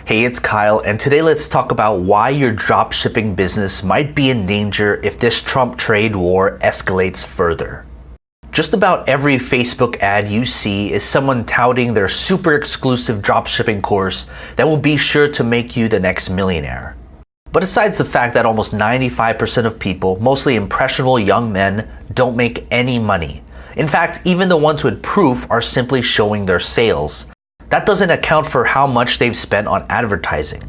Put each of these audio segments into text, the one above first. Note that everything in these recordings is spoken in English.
Hey, it's Kyle, and today let's talk about why your dropshipping business might be in danger if this Trump trade war escalates further. Just about every Facebook ad you see is someone touting their super exclusive dropshipping course that will be sure to make you the next millionaire. But aside the fact that almost 95% of people, mostly impressionable young men, don't make any money. In fact, even the ones with proof are simply showing their sales. That doesn't account for how much they've spent on advertising.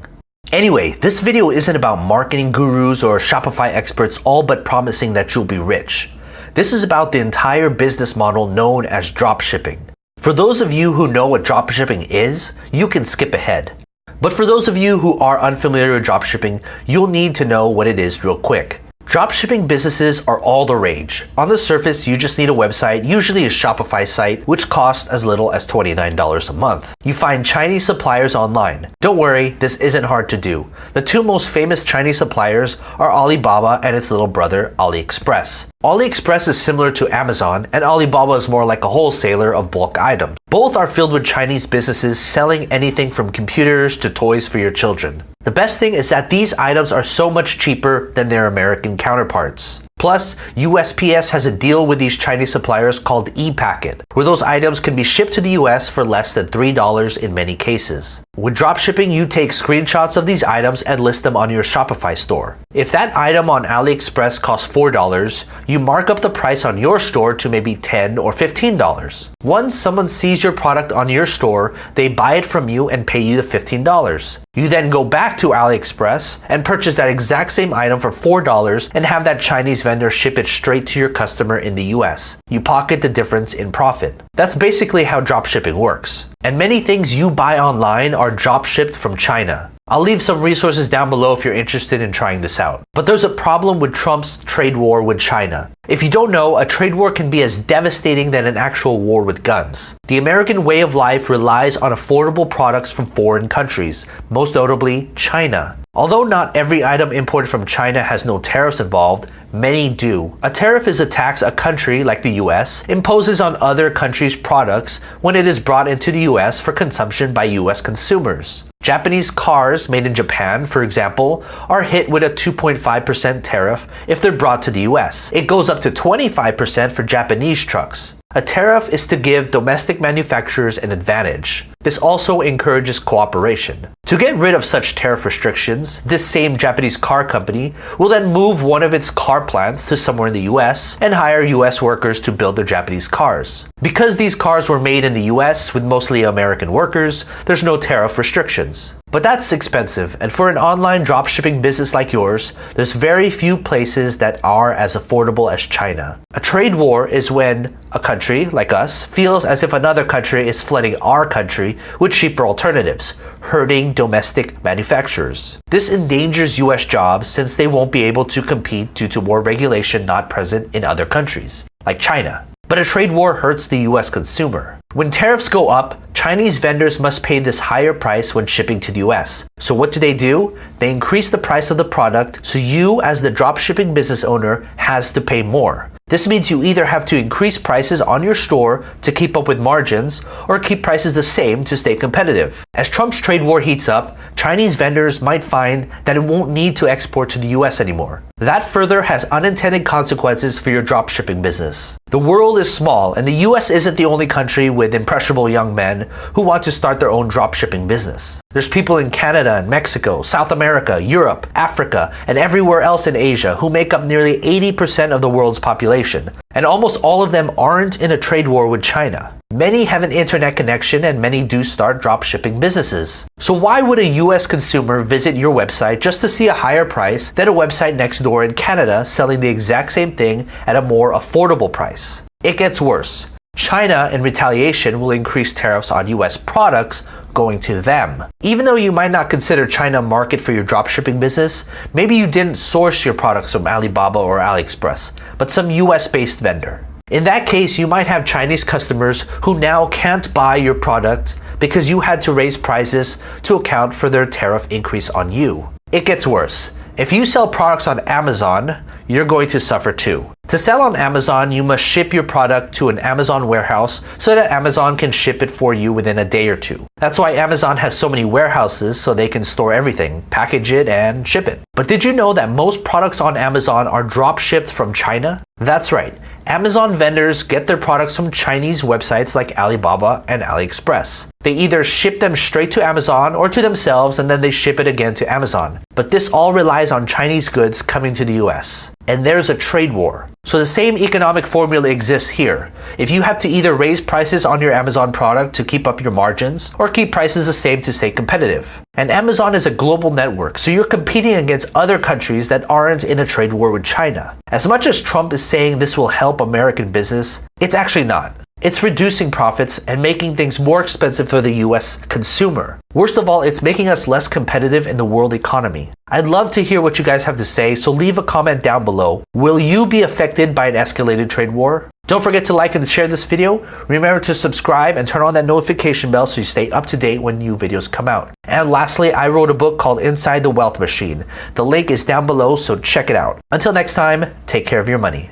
Anyway, this video isn't about marketing gurus or Shopify experts all but promising that you'll be rich. This is about the entire business model known as dropshipping. For those of you who know what dropshipping is, you can skip ahead. But for those of you who are unfamiliar with dropshipping, you'll need to know what it is real quick. Dropshipping businesses are all the rage. On the surface, you just need a website, usually a Shopify site, which costs as little as $29 a month. You find Chinese suppliers online. Don't worry, this isn't hard to do. The two most famous Chinese suppliers are Alibaba and its little brother, AliExpress. AliExpress is similar to Amazon, and Alibaba is more like a wholesaler of bulk items. Both are filled with Chinese businesses selling anything from computers to toys for your children. The best thing is that these items are so much cheaper than their American counterparts. Plus, USPS has a deal with these Chinese suppliers called ePacket, where those items can be shipped to the US for less than $3 in many cases. With dropshipping, you take screenshots of these items and list them on your Shopify store. If that item on AliExpress costs $4, you mark up the price on your store to maybe $10 or $15. Once someone sees your product on your store, they buy it from you and pay you the $15. You then go back to AliExpress and purchase that exact same item for $4 and have that Chinese vendor ship it straight to your customer in the US. You pocket the difference in profit. That's basically how dropshipping works. And many things you buy online are dropshipped from China. I'll leave some resources down below if you're interested in trying this out. But there's a problem with Trump's trade war with China. If you don't know, a trade war can be as devastating than an actual war with guns. The American way of life relies on affordable products from foreign countries, most notably China. Although not every item imported from China has no tariffs involved, many do. A tariff is a tax a country, like the US, imposes on other countries' products when it is brought into the US for consumption by US consumers. Japanese cars made in Japan, for example, are hit with a 2.5% tariff if they're brought to the US. It goes up to 25% for Japanese trucks. A tariff is to give domestic manufacturers an advantage. This also encourages cooperation. To get rid of such tariff restrictions, this same Japanese car company will then move one of its car plants to somewhere in the US and hire US workers to build their Japanese cars. Because these cars were made in the US with mostly American workers, there's no tariff restrictions. But that's expensive, and for an online dropshipping business like yours, there's very few places that are as affordable as China. A trade war is when a country, like us, feels as if another country is flooding our country with cheaper alternatives, hurting domestic manufacturers. This endangers US jobs since they won't be able to compete due to more regulation not present in other countries, like China. But a trade war hurts the US consumer. When tariffs go up, Chinese vendors must pay this higher price when shipping to the US. So what do? They increase the price of the product, so you as the dropshipping business owner has to pay more. This means you either have to increase prices on your store to keep up with margins, or keep prices the same to stay competitive. As Trump's trade war heats up, Chinese vendors might find that it won't need to export to the US anymore. That further has unintended consequences for your dropshipping business. The world is small, and the US isn't the only country with impressionable young men who want to start their own dropshipping business. There's people in Canada and Mexico, South America, Europe, Africa, and everywhere else in Asia who make up nearly 80% of the world's population. And almost all of them aren't in a trade war with China. Many have an internet connection and many do start dropshipping businesses. So why would a US consumer visit your website just to see a higher price than a website next door in Canada selling the exact same thing at a more affordable price? It gets worse. China, in retaliation, will increase tariffs on US products going to them. Even though you might not consider China a market for your dropshipping business, maybe you didn't source your products from Alibaba or AliExpress, but some US-based vendor. In that case, you might have Chinese customers who now can't buy your product because you had to raise prices to account for their tariff increase on you. It gets worse. If you sell products on Amazon, you're going to suffer too. To sell on Amazon, you must ship your product to an Amazon warehouse so that Amazon can ship it for you within a day or two. That's why Amazon has so many warehouses, so they can store everything, package it, and ship it. But did you know that most products on Amazon are drop shipped from China? That's right. Amazon vendors get their products from Chinese websites like Alibaba and AliExpress. They either ship them straight to Amazon or to themselves, and then they ship it again to Amazon. But this all relies on Chinese goods coming to the US. And there's a trade war. So the same economic formula exists here. If you have to either raise prices on your Amazon product to keep up your margins, or keep prices the same to stay competitive. And Amazon is a global network, so you're competing against other countries that aren't in a trade war with China. As much as Trump is saying this will help American business, it's actually not. It's reducing profits and making things more expensive for the US consumer. Worst of all, it's making us less competitive in the world economy. I'd love to hear what you guys have to say, so leave a comment down below. Will you be affected by an escalated trade war? Don't forget to like and share this video. Remember to subscribe and turn on that notification bell so you stay up to date when new videos come out. And lastly, I wrote a book called Inside the Wealth Machine. The link is down below, so check it out. Until next time, take care of your money.